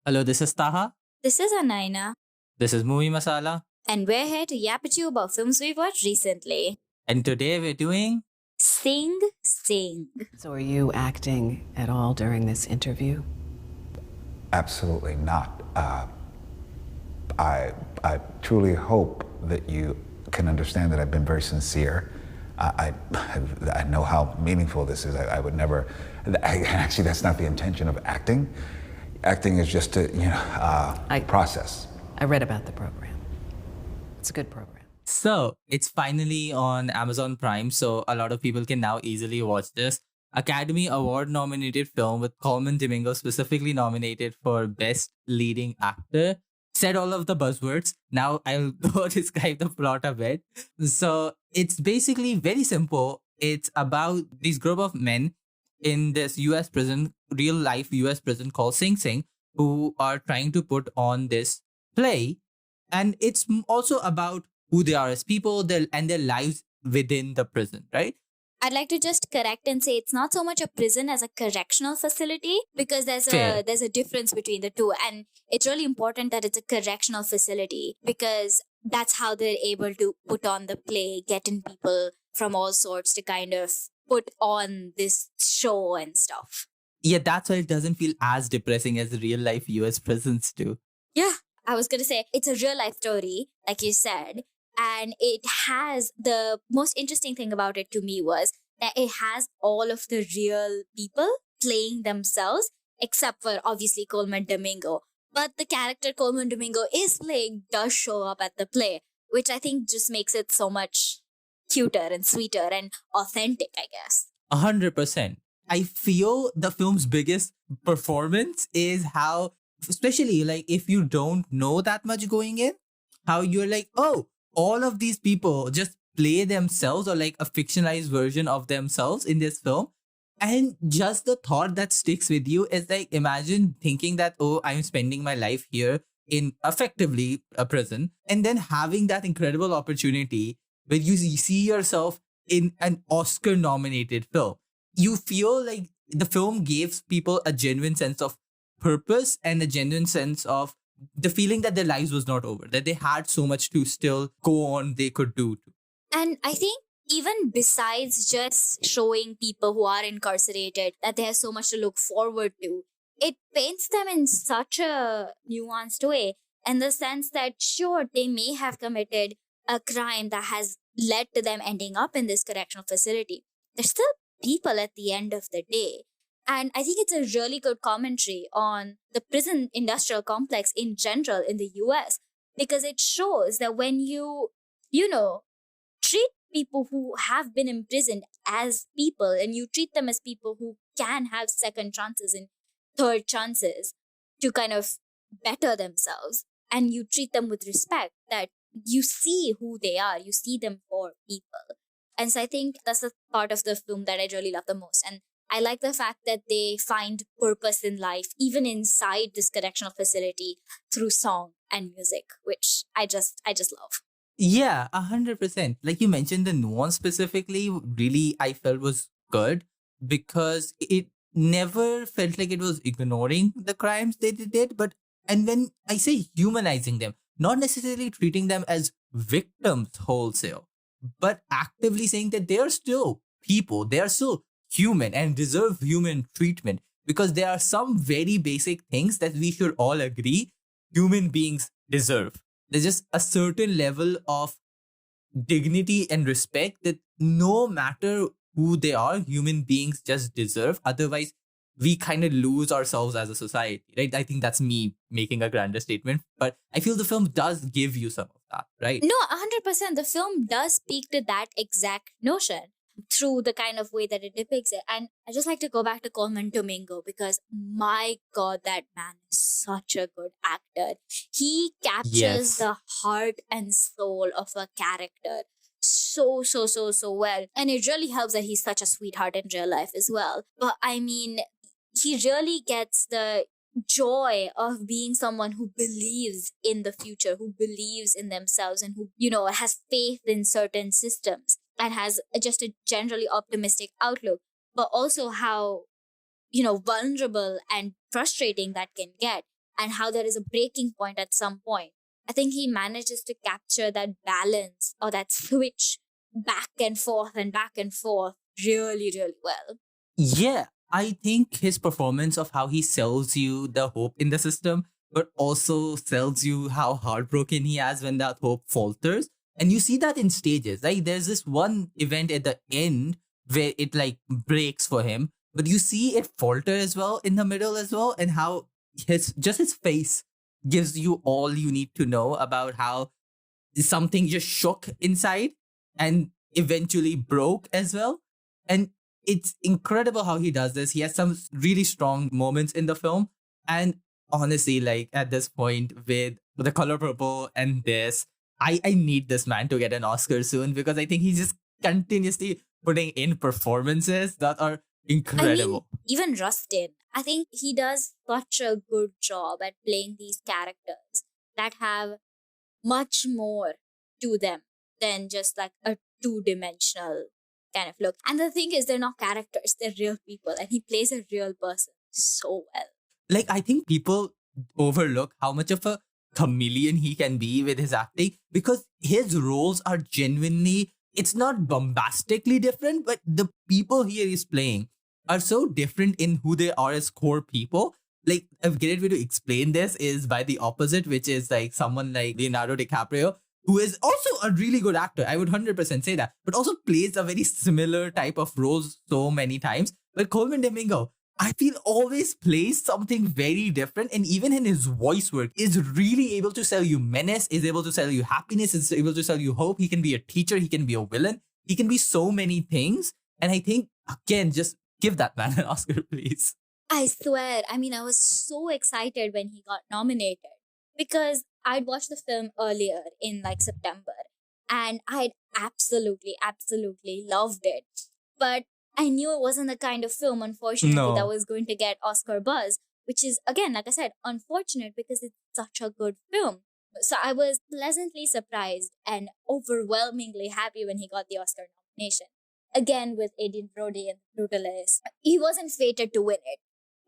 Hello, this is Taha. This is Anaina, This is Movie Masala. and we're here to yap at you about films we've watched recently. And today we're doing Sing. So are you acting at all during this interview? Absolutely not. I truly hope that you can understand that I've been very sincere. I know how meaningful this is. I would never. Actually, that's not the intention of acting. Acting is just a process. I read about the program. It's a good program. So it's finally on Amazon Prime, so a lot of people can now easily watch this. Academy Award nominated film with Colman Domingo specifically nominated for Best Leading Actor. Said all of the buzzwords. Now I'll go describe the plot a bit. So it's basically very simple. It's about this group of men in this US prison, real life US prison called Sing Sing, who are trying to put on this play. And it's also about who they are as people and their lives within the prison, right? I'd like to just correct and say it's not so much a prison as a correctional facility, because there's Fair. a difference between the two, and it's really important that it's a correctional facility because that's how they're able to put on the play, get in people from all sorts to kind of put on this show and stuff. Yeah, that's why it doesn't feel as depressing as real life US prisons do. Yeah, I was going to say it's a real life story, like you said. And it has, the most interesting thing about it to me was that it has all of the real people playing themselves, except for obviously Colman Domingo. But the character Colman Domingo is playing does show up at the play, which I think just makes it so much cuter and sweeter and authentic, I guess. 100%. I feel the film's biggest performance is how, especially like if you don't know that much going in, how you're like, oh, all of these people just play themselves or like a fictionalized version of themselves in this film. And just the thought that sticks with you is like, imagine thinking that, oh, I'm spending my life here in effectively a prison, and then having that incredible opportunity where you see yourself in an Oscar nominated film. You feel like the film gives people a genuine sense of purpose and a genuine sense of the feeling that their lives was not over, that they had so much to still go on they could do. And I think even besides just showing people who are incarcerated that they have so much to look forward to, it paints them in such a nuanced way, in the sense that sure, they may have committed a crime that has led to them ending up in this correctional facility. They're still people at the end of the day. And I think it's a really good commentary on the prison industrial complex in general in the US, because it shows that when you treat people who have been imprisoned as people, and you treat them as people who can have second chances and third chances to kind of better themselves, and you treat them with respect, that you see who they are, you see them for people. And so I think that's the part of the film that I really love the most. And I like the fact that they find purpose in life, even inside this correctional facility, through song and music, which I just love. Yeah, 100%. Like you mentioned, the nuance specifically really I felt was good because it never felt like it was ignoring the crimes they did. And when I say humanizing them, not necessarily treating them as victims wholesale, but actively saying that they are still people, they are still human and deserve human treatment, because there are some very basic things that we should all agree human beings deserve. There's just a certain level of dignity and respect that no matter who they are, human beings just deserve. Otherwise, we kind of lose ourselves as a society, right? I think that's me making a grander statement, but I feel the film does give you some of that, right? No, 100%. The film does speak to that exact notion through the kind of way that it depicts it. And I just like to go back to Colman Domingo, because my God, that man is such a good actor. He captures Yes. the heart and soul of a character so well. And it really helps that he's such a sweetheart in real life as well. But I mean, he really gets the joy of being someone who believes in the future, who believes in themselves, and who, has faith in certain systems and has just a generally optimistic outlook. But also how, vulnerable and frustrating that can get. and how there is a breaking point at some point. I think he manages to capture that balance or that switch back and forth really, really well. Yeah, I think his performance of how he sells you the hope in the system, but also sells you how heartbroken he has when that hope falters. And you see that in stages. Like there's this one event at the end where it like breaks for him, but you see it falter as well in the middle as well, and how his face gives you all you need to know about how something just shook inside and eventually broke as well. And it's incredible how he does this. He has some really strong moments in the film. And honestly, like at this point with The Color Purple and this, I need this man to get an Oscar soon because I think he's just continuously putting in performances that are incredible. I mean, even Rustin, I think he does such a good job at playing these characters that have much more to them than just like a two-dimensional kind of look. And the thing is, they're not characters, they're real people, and he plays a real person so well. Like I think people overlook how much of a chameleon he can be with his acting because his roles are genuinely, it's not bombastically different, but the people he is playing are so different in who they are as core people. Like a great way to explain this is by the opposite, which is like someone like Leonardo DiCaprio, who is also a really good actor. I would 100% say that, but also plays a very similar type of roles so many times. But Colman Domingo, I feel always plays something very different. And even in his voice work is really able to sell you menace, is able to sell you happiness, is able to sell you hope. He can be a teacher. He can be a villain. He can be so many things. And I think, again, just give that man an Oscar, please. I swear, I mean, I was so excited when he got nominated because I'd watched the film earlier in like September and I'd absolutely, absolutely loved it. But I knew it wasn't the kind of film, unfortunately, No. that was going to get Oscar buzz, which is, again, like I said, unfortunate because it's such a good film. So I was pleasantly surprised and overwhelmingly happy when he got the Oscar nomination. Again, with Adrian Brody and The Brutalist, he wasn't fated to win it.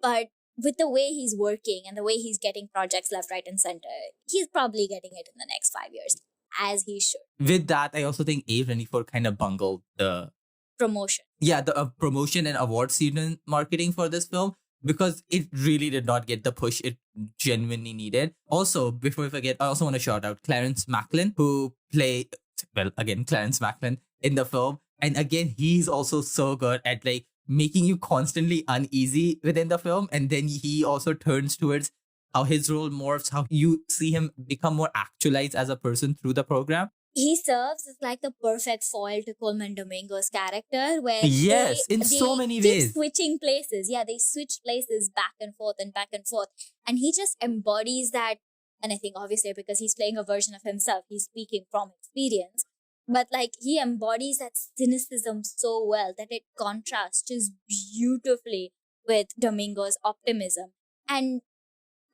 But with the way he's working and the way he's getting projects left, right, and center, he's probably getting it in the next 5 years, as he should. With that, I also think A24 kind of bungled the Promotion. Yeah, the promotion and award season marketing for this film because it really did not get the push it genuinely needed. Also, before I forget, I also want to shout out Clarence Maclin, who played, well, again, Clarence Maclin in the film. And again, he's also so good at like making you constantly uneasy within the film. And then he also turns towards how his role morphs, how you see him become more actualized as a person through the program. He serves as like the perfect foil to Colman Domingo's character, where Yes, in so many keep ways. switching places. Yeah, they switch places back and forth and back and forth, and he just embodies that. And I think obviously because he's playing a version of himself, he's speaking from experience. But like he embodies that cynicism so well that it contrasts just beautifully with Domingo's optimism. And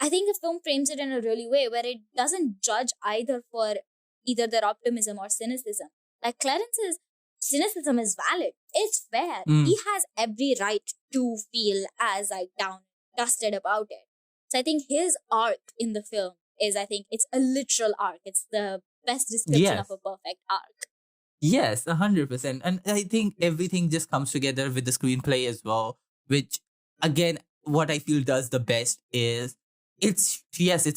I think the film frames it in a really way where it doesn't judge either for either their optimism or cynicism. Like Clarence's cynicism is valid. It's fair. He has every right to feel as like down, dusted about it. So I think his arc in the film is, I think it's a literal arc. It's the best description of a perfect arc. Yes, 100%. And I think everything just comes together with the screenplay as well, which again, what I feel does the best is it's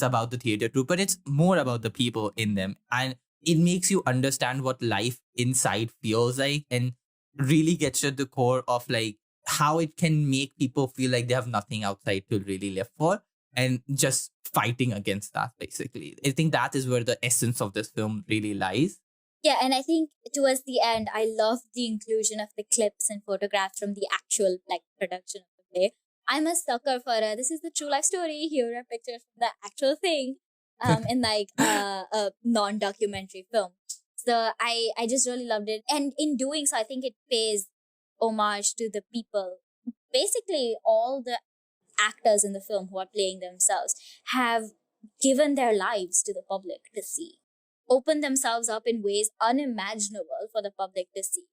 about the theater too, but it's more about the people in them. And it makes you understand what life inside feels like and really gets to the core of like how it can make people feel like they have nothing outside to really live for and just fighting against that, basically. I think that is where the essence of this film really lies. Yeah, and I think towards the end, I love the inclusion of the clips and photographs from the actual like production of the play. I'm a sucker for this is the true life story. Here are pictures from the actual thing in like a non-documentary film. So I just really loved it. And in doing so, I think it pays homage to the people. Basically, all the actors in the film who are playing themselves have given their lives to the public to see, opened themselves up in ways unimaginable for the public to see.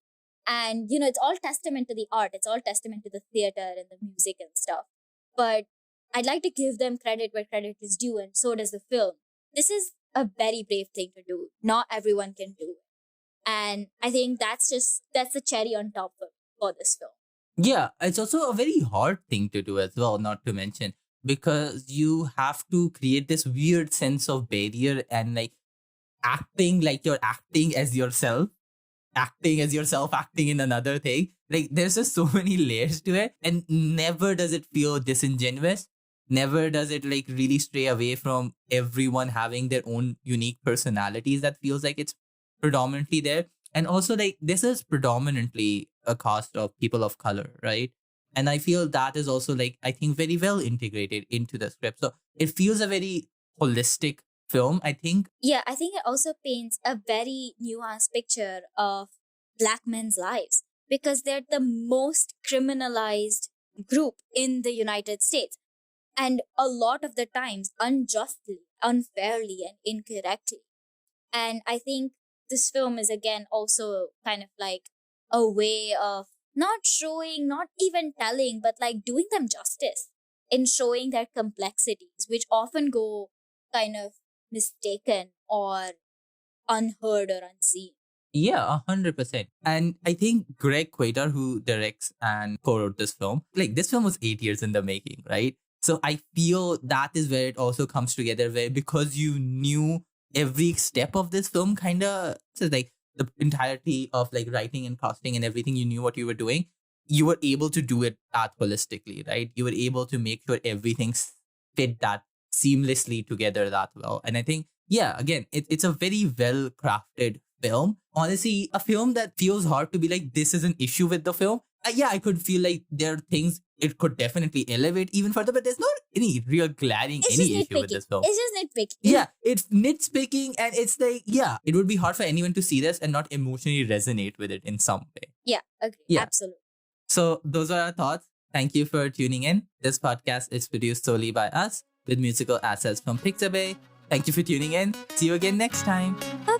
And, you know, it's all testament to the art. It's all testament to the theater and the music and stuff. But I'd like to give them credit where credit is due, and so does the film. This is a very brave thing to do. Not everyone can do it. And I think that's the cherry on top for this film. Yeah, it's also a very hard thing to do as well, not to mention, because you have to create this weird sense of barrier and like acting like you're acting as yourself, acting in another thing. Like there's just so many layers to it, and never does it feel disingenuous. Never does it like really stray away from everyone having their own unique personalities. That feels like it's predominantly there. And also, like, this is predominantly a cast of people of color, right? And I feel that is also, like, I think very well integrated into the script. So it feels a very holistic film, I think. Yeah, I think it also paints a very nuanced picture of Black men's lives because they're the most criminalized group in the United States. And a lot of the times, unjustly, unfairly, and incorrectly. And I think this film is again also kind of like a way of not showing, not even telling, but like doing them justice in showing their complexities, which often go kind of mistaken or unheard or unseen. Yeah, 100%. And I think Greg Quater, who directs and co-wrote this film, like this film was 8 years in the making, right? So I feel that is where it also comes together, where because you knew every step of this film, kind of, so like the entirety of like writing and casting and everything, you knew what you were doing. You were able to do it that holistically, right? You were able to make sure everything fit that seamlessly together that well. And I think, yeah, again, it's a very well crafted film. Honestly, a film that feels hard to be like, this is an issue with the film. Yeah, I could feel like there are things it could definitely elevate even further, but there's not any real glaring It's any just issue with nitpicking. this film. It's just nitpicking. Yeah, it's nitpicking, and it's like, yeah, it would be hard for anyone to see this and not emotionally resonate with it in some way. Yeah, agree. Yeah. Absolutely. So those are our thoughts. Thank you for tuning in. This podcast is produced solely by us with musical assets from Pixabay. Thank you for tuning in. See you again next time. Bye.